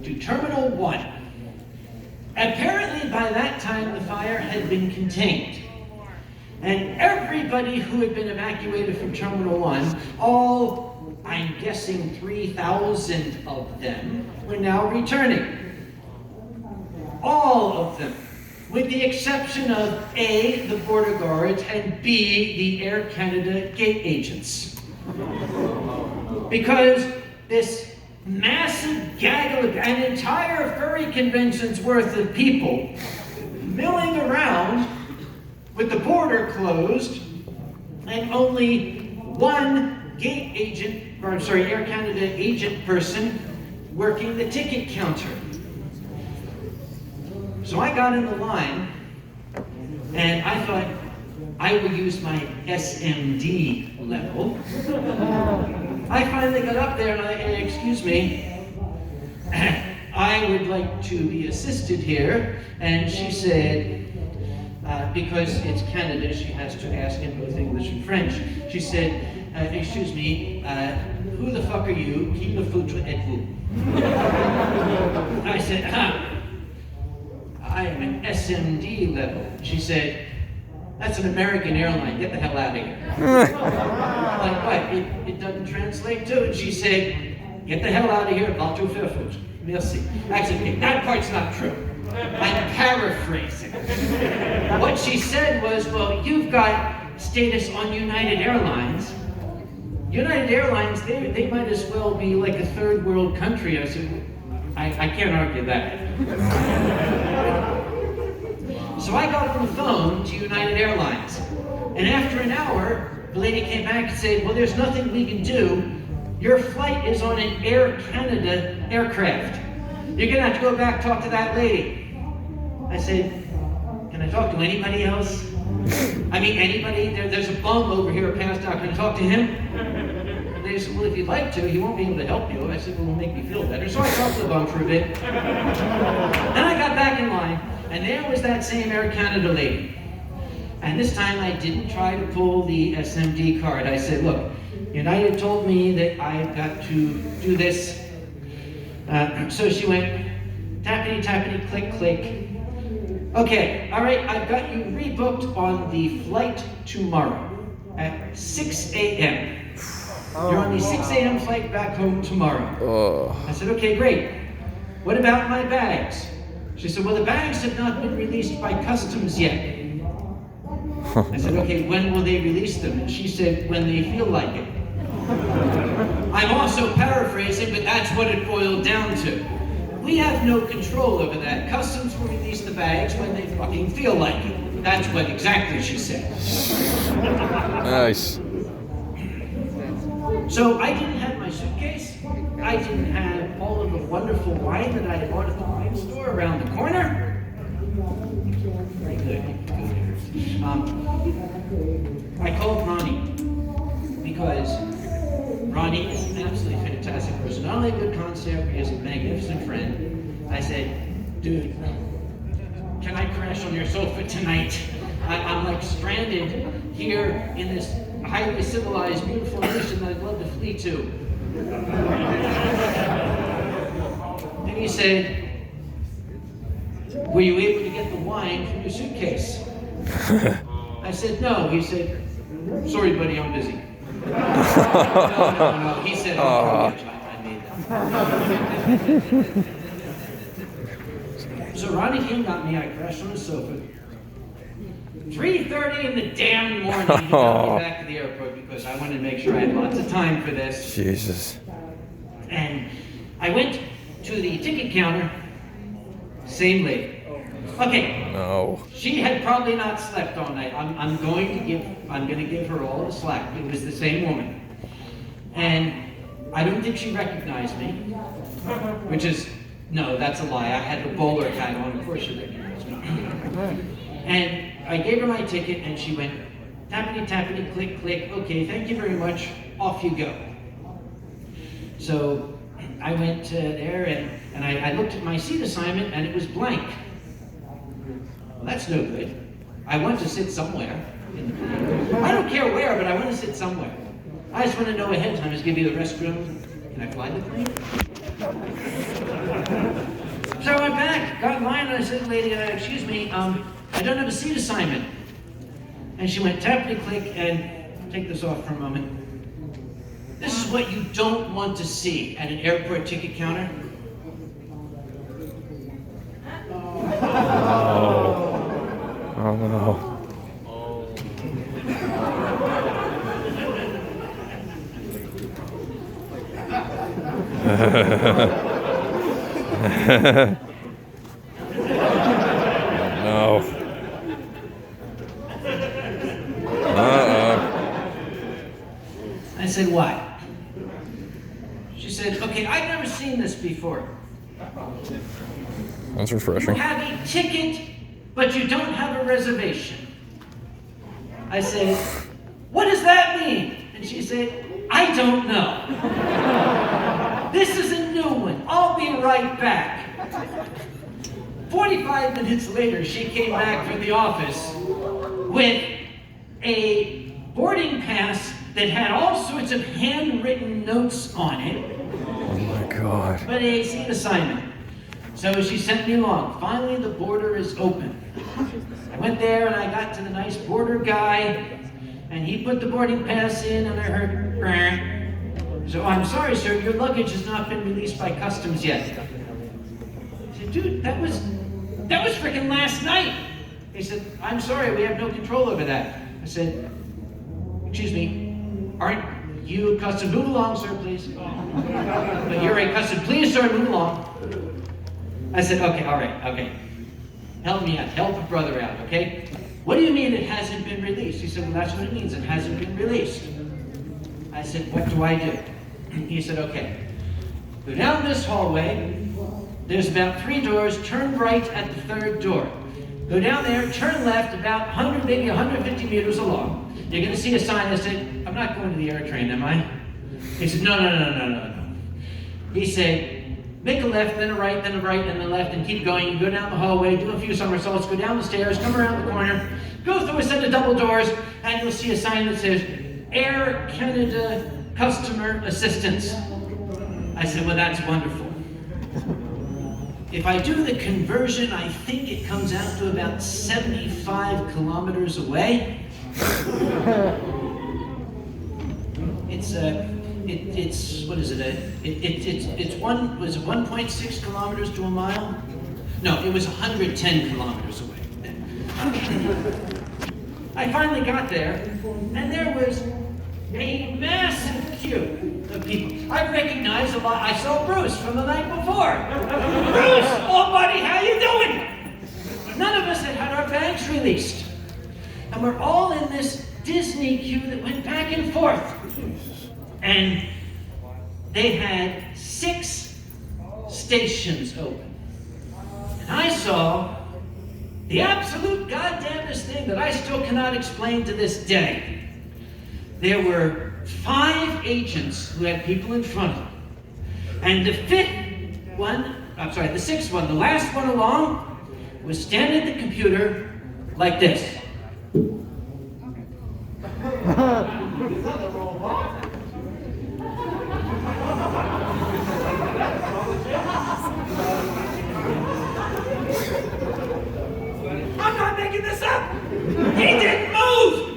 to Terminal 1. Apparently by that time the fire had been contained. And everybody who had been evacuated from Terminal 1, all, I'm guessing 3,000 of them, were now returning. All of them, with the exception of A, the border guards, and B, the Air Canada gate agents. Because this massive gaggle of an entire furry convention's worth of people milling around with the border closed and only one gate agent, or I'm sorry, Air Canada agent person working the ticket counter. So I got in the line and I thought I would use my SMD level. I finally got up there and excuse me, I would like to be assisted here. And she said, because it's Canada, she has to ask in both English and French. She said, excuse me, who the fuck are you? Qui le foutre êtes-vous? I said, I am an SMD level. She said, that's an American airline, get the hell out of here. Like what? It doesn't translate to it. She said, get the hell out of here, va tout faire foutre. Merci. Actually, that part's not true. I'm paraphrasing. What she said was, well, you've got status on United Airlines. United Airlines, they might as well be like a third world country. I said, I can't argue that. So I got on the phone to United Airlines. And after an hour, the lady came back and said, well, there's nothing we can do. Your flight is on an Air Canada aircraft. You're gonna have to go back and talk to that lady. I said, can I talk to anybody else? I mean, anybody? There's a bum over here passed out. Can I talk to him? And they said, well, if you'd like to, he won't be able to help you. I said, well, it'll make me feel better. So I talked to the bum for a bit. Then I got back in line, and there was that same Air Canada lady. And this time I didn't try to pull the SMD card. I said, look, United told me that I've got to do this. So she went, tappity, tappity, click, click. Okay, all right, I've got you rebooked on the flight tomorrow at 6 a.m. You're on the 6 a.m. flight back home tomorrow. I said, okay, great. What about my bags? She said, well, the bags have not been released by customs yet. I said, okay, when will they release them? And she said, when they feel like it. I'm also paraphrasing, but that's what it boiled down to. We have no control over that. Customs will release the bags when they fucking feel like it. That's what exactly she said. Nice. So I didn't have my suitcase. I didn't have all of the wonderful wine that I had bought at the wine store around the corner. Very good. I called Ronnie because Ronnie is an absolutely fantastic person. Not only a good concierge, he is a magnificent friend. I said, dude, can I crash on your sofa tonight? I'm like stranded here in this highly civilized, beautiful nation that I'd love to flee to. And he said, were you able to get the wine from your suitcase? I said, no. He said, sorry, buddy, I'm busy. No. He said, I made that. So Ronnie came got me. I crashed on the sofa. 3:30 in the damn morning, he got me back to the airport because I wanted to make sure I had lots of time for this. Jesus. And I went to the ticket counter. Same lady. Okay. No. She had probably not slept all night. I'm going to give her all the slack. It was the same woman. And I don't think she recognized me, which is, no, that's a lie. I had the bowler hat on. Of course she recognized me. And I gave her my ticket and she went, tappity, tappity, click, click. Okay, thank you very much. Off you go. So I went there and I looked at my seat assignment and it was blank. Well, that's no good. I want to sit somewhere. I don't care where, but I want to sit somewhere. I just want to know ahead of time. Just give you the restroom. Can I fly the plane? got in line, and I said, lady, excuse me, I don't have a seat assignment. And she went tappity-click, and take this off for a moment. This is what you don't want to see at an airport ticket counter. Oh no. No. I said, what? She said, okay, I've never seen this before. That's You refreshing. have a ticket, but you don't have a reservation. I said, what does that mean? And she said, I don't know. This is a new one. I'll be right back. 45 minutes later, she came back from the office with a boarding pass that had all sorts of handwritten notes on it, Oh my God. but a seat assignment. So she sent me along. Finally, the border is open. I went there and I got to the nice border guy, and he put the boarding pass in, and I heard, "Brr." So, I'm sorry, sir, your luggage has not been released by customs yet. I said, dude, that was freaking last night. He said, I'm sorry, we have no control over that. I said, excuse me, aren't you customs? Move along, sir, please. But you're a customs. Please, sir, move along. I said, okay, all right, okay. Help me out, help a brother out, okay? What do you mean it hasn't been released? He said, well, that's what it means, it hasn't been released. I said, what do I do? He said, okay, go down this hallway, there's about 3 doors, turn right at the 3rd door. Go down there, turn left about 100, maybe 150 meters along. You're gonna see a sign that said, I'm not going to the air train, am I? He said, no. He said, make a left, then a right, then a right, then a left, and keep going. You go down the hallway, do a few somersaults, go down the stairs, come around the corner, go through a set of double doors, and you'll see a sign that says, Air Canada Customer Assistance. I said, well, that's wonderful. If I do the conversion, I think it comes out to about 75 kilometers away. It's what is it? It's 1.6 kilometers to a mile? No, it was 110 kilometers away. I finally got there, and there was a massive queue of people. I recognized a lot. I saw Bruce from the night before. Bruce, oh buddy, how you doing? None of us had our bags released. And we're all in this Disney queue that went back and forth. And they had 6 stations open. And I saw the absolute goddamnest thing that I still cannot explain to this day. There were 5 agents who had people in front of them. And the 6th one, the last one along, was standing at the computer like this. I'm not making this up! He didn't move!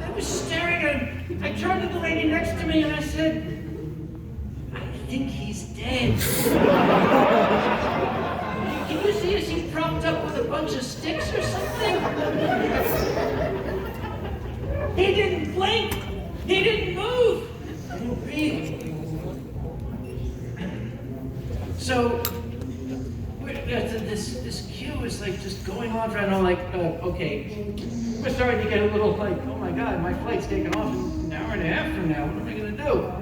I was staring at him. I turned to the lady next to me and I said, I think he's dead. Can you see, is he propped up with a bunch of sticks or something? He didn't blink. He didn't move. He didn't breathe. So, this queue is like just going on for, I know, like, okay, we're starting to get a little like, oh my God, my flight's taking off in an hour and a half from now. What am I gonna do?